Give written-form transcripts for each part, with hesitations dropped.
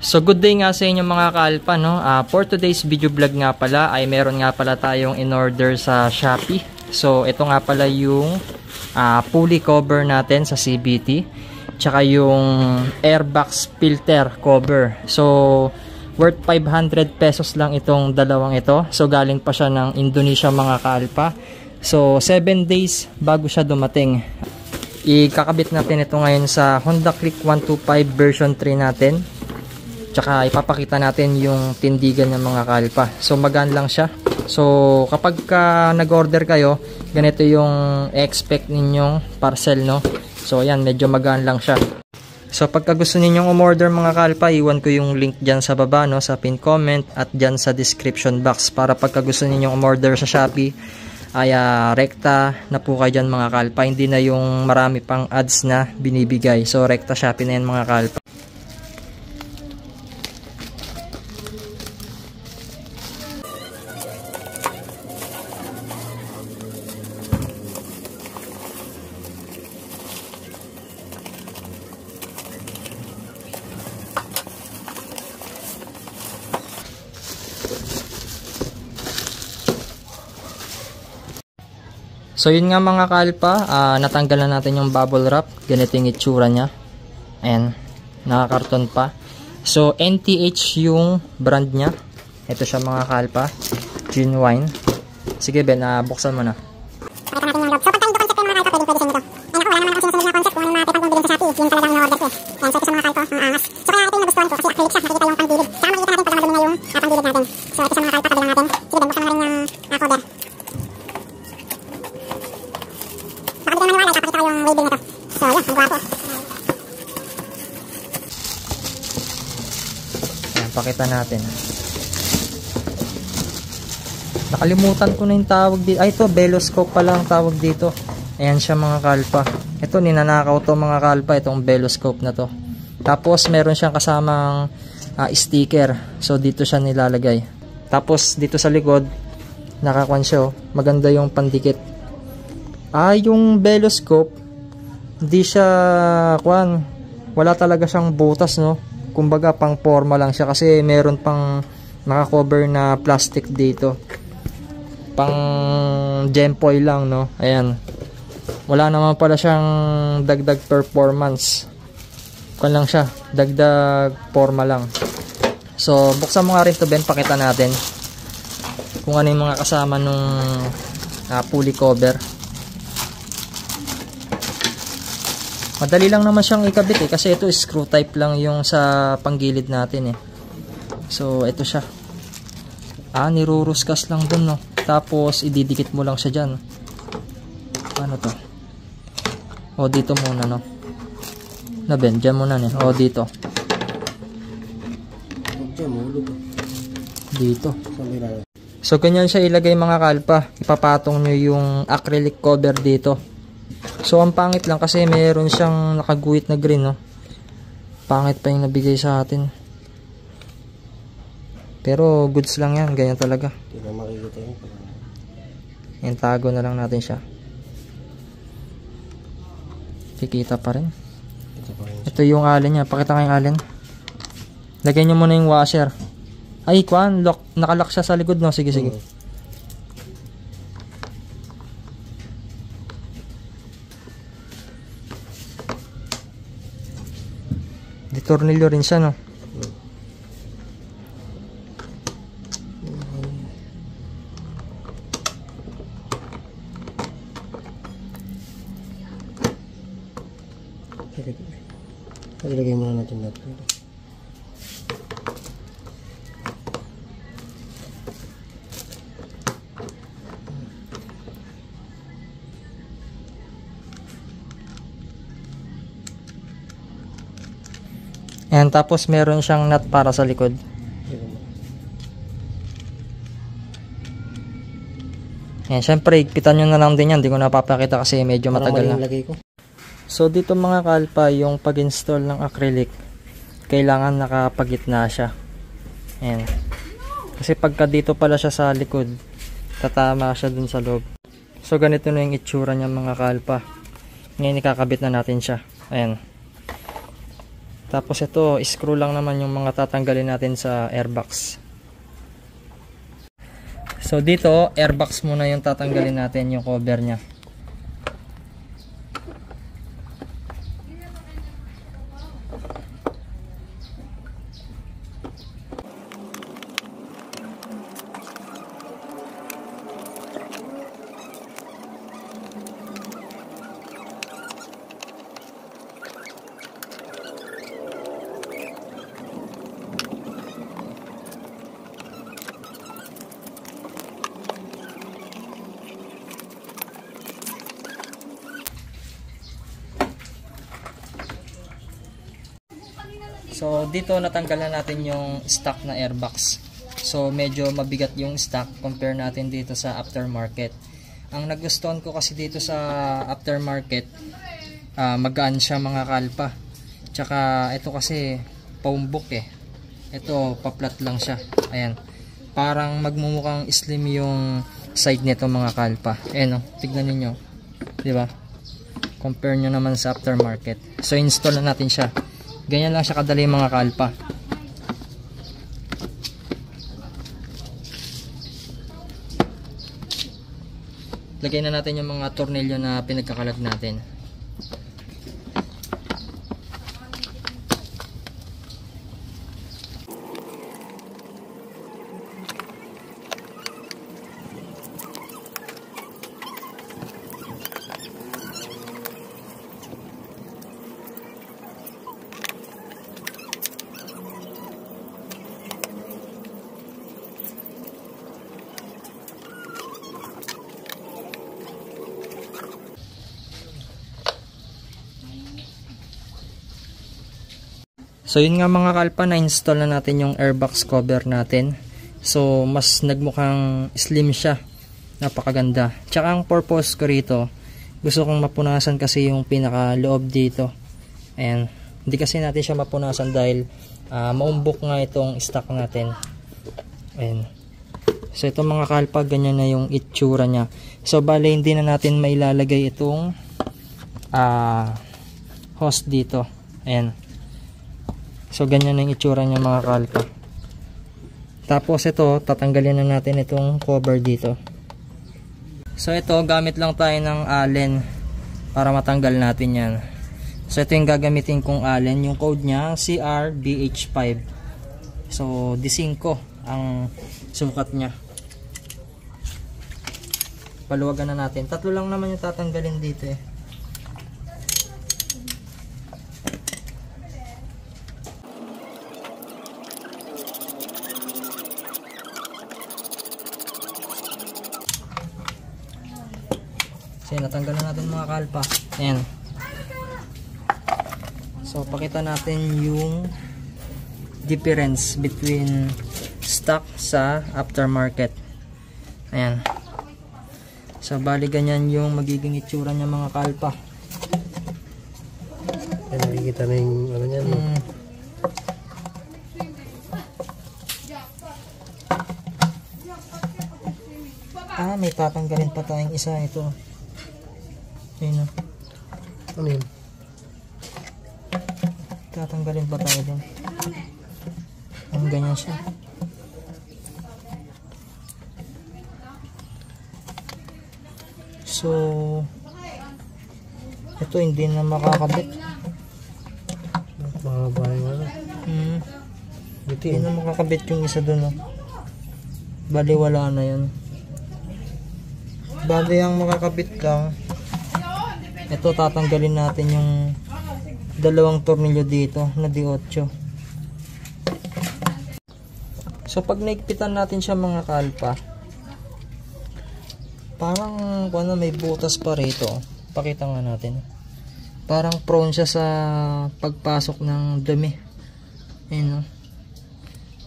So good day nga sa inyo mga kaalpa, no? For today's video vlog nga pala ay meron nga pala tayong in-order sa Shopee. So ito nga pala yung pulley cover natin sa CVT, tsaka yung airbox filter cover. So worth 500 pesos lang itong dalawang ito. So galing pa siya ng Indonesia mga kaalpa. So 7 days bago siya dumating. Ikakabit natin ito ngayon sa Honda Click 125 version 3 natin. Tsaka ipapakita natin yung tindigan ng mga kalpa. So magaan lang siya. So kapag nag-order kayo, ganito yung expect ninyong parcel, no? So ayan, medyo magaan lang siya. So pagka gusto ninyong umorder mga kalpa, iwan ko yung link dyan sa baba, no? Sa pin comment at dyan sa description box. Para pagka gusto ninyong umorder sa Shopee, ay rekta na po kayo dyan mga kalpa. Hindi na yung marami pang ads na binibigay. So rekta Shopee na yan mga kalpa. So yun nga mga kalpa, natanggal na natin yung bubble wrap. Ganito yung itsura nya. Ayan, nakakarton pa. So NTH yung brand nya. Ito siya mga kalpa, genuine. Sige Ben, buksan mo na. So pagka yung concept yung mga kalpa, pwede sa nito. Ayun ako, wala naman kasi nasunod na concept kung ano mga tipang bilhin sa Shopee. Yung talagang na-order ko. Ayan, so ito sa mga kalpa, ang angas. So kaya ito yung nagustuhan ko kasi acrylic siya, nakikita yung pangbilid. Saka makikita natin pag madumi na yung pangbilid natin. So ito sa mga kalpa, tabi lang natin. Sige Ben, buksan mo na rin yung cover. So, yun, ang gwapo. Ayan, pakita natin. Nakalimutan ko na yung tawag dito. Ay, ito, beloscope pala ang tawag dito. Ayan siya mga kalpa. Ito, ninanakaw to mga kalpa, itong beloscope na to. Tapos, meron siyang kasamang sticker. So, dito siya nilalagay. Tapos, dito sa likod, nakakuan siya, oh. Maganda yung pandikit. Yung beloscope, hindi siya kuan, wala talaga siyang butas, no? Kumbaga pang forma lang siya kasi meron pang naka-cover na plastic dito. Pang gem foil lang, no? Ayan. Wala naman pala siyang dagdag performance. Kuan lang siya, dagdag forma lang. So, buksan mo nga rin to Ben, pakita natin kung ano yung mga kasama nung pulley cover. Madali lang naman siyang ikabit kasi ito screw type lang yung sa panggilid natin So ito siya. Niruruskas lang dun, no. Tapos ididikit mo lang siya diyan. Ano to? Dito muna, no. Ben, diyan muna ni. Dito. Dito. So ganyan siya ilagay mga kalpa. Ipapatong nyo yung acrylic cover dito. So ang pangit lang kasi mayroon siyang nakaguhit na green, no. Pangit pa yung nabigay sa atin. Pero goods lang yan, ganyan talaga. Hindi na makikita yun. Yan, tago na lang natin siya. Kikita pa rin. Ito yung allen niya, pakita nga yung allen. Lagyan nyo muna yung washer. Ay, kuan, nakalock siya sa likod, no. Sige, sige. Tornilyo rin siya, no. Ilagay muna natin natin. Ayan, tapos meron siyang nut para sa likod. Ayan, syempre, higpitan nyo na lang din yan. Hindi ko napapakita kasi medyo matagal na. So, dito mga kalpa, yung pag-install ng acrylic, kailangan nakapagitna siya. Ayan. Kasi pagka dito pala siya sa likod, tatama siya dun sa loob. So, ganito na yung itsura niya mga kalpa. Ngayon, ikakabit na natin siya. Ayan. Tapos ito, screw lang naman yung mga tatanggalin natin sa airbox. So dito, airbox muna yung tatanggalin natin, yung cover nya. So dito natanggalan natin yung stock na airbox. So medyo mabigat yung stock compare natin dito sa aftermarket. Ang nagustuhan ko kasi dito sa aftermarket, magaan siya mga kalpa. Tsaka ito kasi paumbok eh. Ito paplat lang siya. Ayan. Parang magmumukhang slim yung side nito mga kalpa. Ayan oh, tignan niyo. 'Di ba? Compare nyo naman sa aftermarket. So install na natin siya. Ganyan lang siya kadali mga kalpa. Lagay na natin yung mga tornilyo na pinagkakalag natin. So yun nga mga kalpa, na-install na natin yung airbox cover natin. So mas nagmukhang slim siya. Napakaganda. Tsaka ang purpose ko rito, gusto kong mapunasan kasi yung pinaka loob dito. Ayan. Hindi kasi natin siya mapunasan dahil maumbok nga itong stock natin. Ayan. So ito mga kalpa, ganyan na yung itsura nya. So bale hindi na natin mailalagay itong hose dito. Ayan. So ganyan na yung itsura niya mga kalpa. Tapos ito, tatanggalin na natin itong cover dito. So ito, gamit lang tayo ng Allen para matanggal natin yan. So ito yung gagamitin kong Allen. Yung code niya CRBH5. So D5 ang sukat niya. Paluwagan na natin. Tatlo lang naman yung tatanggalin dito eh. So natanggal na natin mga kalpa. Ayan. So pakita natin yung difference between stock sa aftermarket. Ayan. So bali ganyan yung magiging itsura niya mga kalpa. Ayan, nakikita na yung ano niyan. May tatanggalin pa tayong isa ito. Ayun. Ano yun? Tatanggalin pa tayo din. Ang ganyan siya. So ito hindi na makakabit. Mahaba yung ano. Hindi na makakabit yung isa dun. Bali wala na yan. Bali ang makakabit lang, ito tatanggalin natin yung dalawang tornilyo dito na D8. So pag naigpitan natin siya mga kalpa, parang ano, may butas pa rito. Pakita nga natin. Parang prone siya sa pagpasok ng dumi. Ayan o.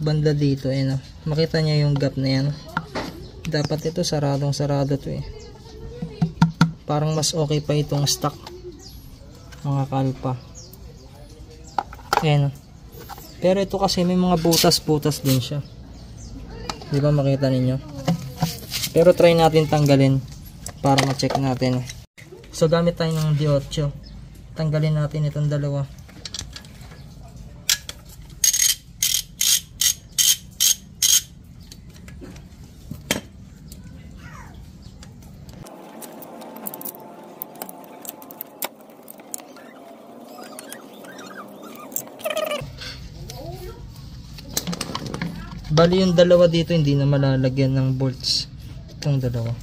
Banda dito. Ayan o. Makita niya yung gap na yan. Dapat ito saradong sarado to eh. Parang mas okay pa itong stock mga kalpa. Ayan. Pero ito kasi may mga butas-butas din siya. Di ba makita ninyo? Pero try natin tanggalin para ma-check natin. So gamit tayo ng D8. Tanggalin natin itong dalawa. Bali yung dalawa dito hindi na malalagyan ng bolts. Itong dalawa.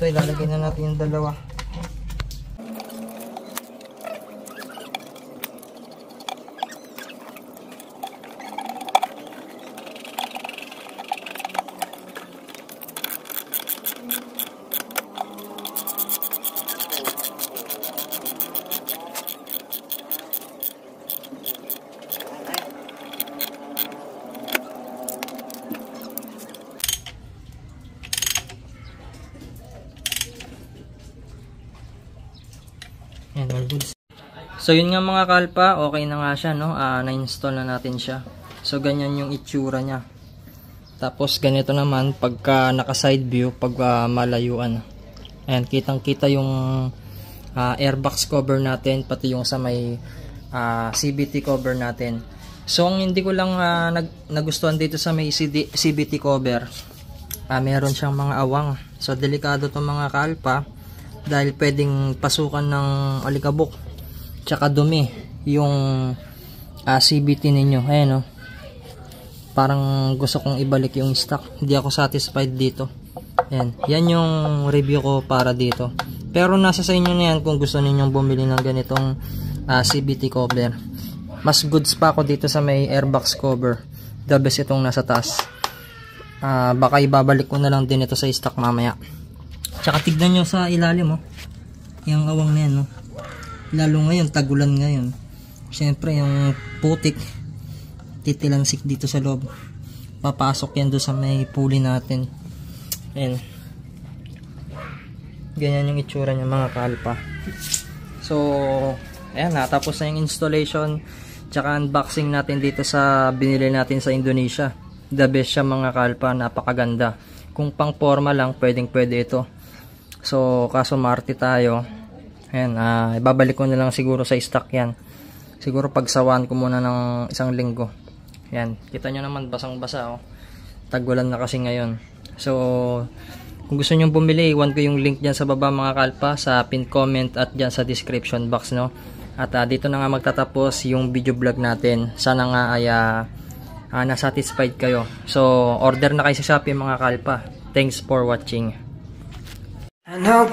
Ito, ilalagay na natin yung dalawa. Yan, all goods. So yun nga mga kalpa, okay na nga siya, no? Na-install na natin siya. So ganyan yung itsura niya. Tapos ganito naman pagka naka side view, pag malayuan. Ayan, kitang-kita yung airbox cover natin, pati yung sa may CVT cover natin. So ang hindi ko lang nagustuhan dito sa may CVT cover, meron siyang mga awang. So delikado tong mga kalpa dahil pwedeng pasukan ng alikabok tsaka dumi yung CVT ninyo. Ayan, no? Parang gusto kong ibalik yung stock, hindi ako satisfied dito. Ayan. Yan yung review ko para dito, pero nasa sa inyo na yan kung gusto ninyong bumili ng ganitong CVT cover. Mas goods pa ako dito sa may airbox cover, the best itong nasa taas. Baka ibabalik ko na lang din ito sa stock mamaya. Tsaka tignan nyo sa ilalim, oh. Yung awang na yan, no? Lalo ngayon, tagulan ngayon. Siyempre, yung putik, titilansik dito sa loob. Papasok yan doon sa may pulley natin. Ayan. Ganyan yung itsura niya mga kalpa. So, ayan, natapos na yung installation. Tsaka unboxing natin dito sa binili natin sa Indonesia. The best siya mga kalpa, napakaganda. Kung pang forma lang, pwedeng pwede ito. So, kaso Marte tayo. Ayan, ibabalik ko na lang siguro sa stock yan. Siguro pagsawaan ko muna ng isang linggo. Ayan, kita nyo naman basang-basa, oh. Tagulan na kasi ngayon. So, kung gusto nyo bumili, iwan ko yung link dyan sa baba mga kalpa, sa pin comment at dyan sa description box, no? At dito na nga magtatapos yung video vlog natin. Sana nga ay na-satisfied kayo. So, order na kayo sa Shopee mga kalpa. Thanks for watching. I know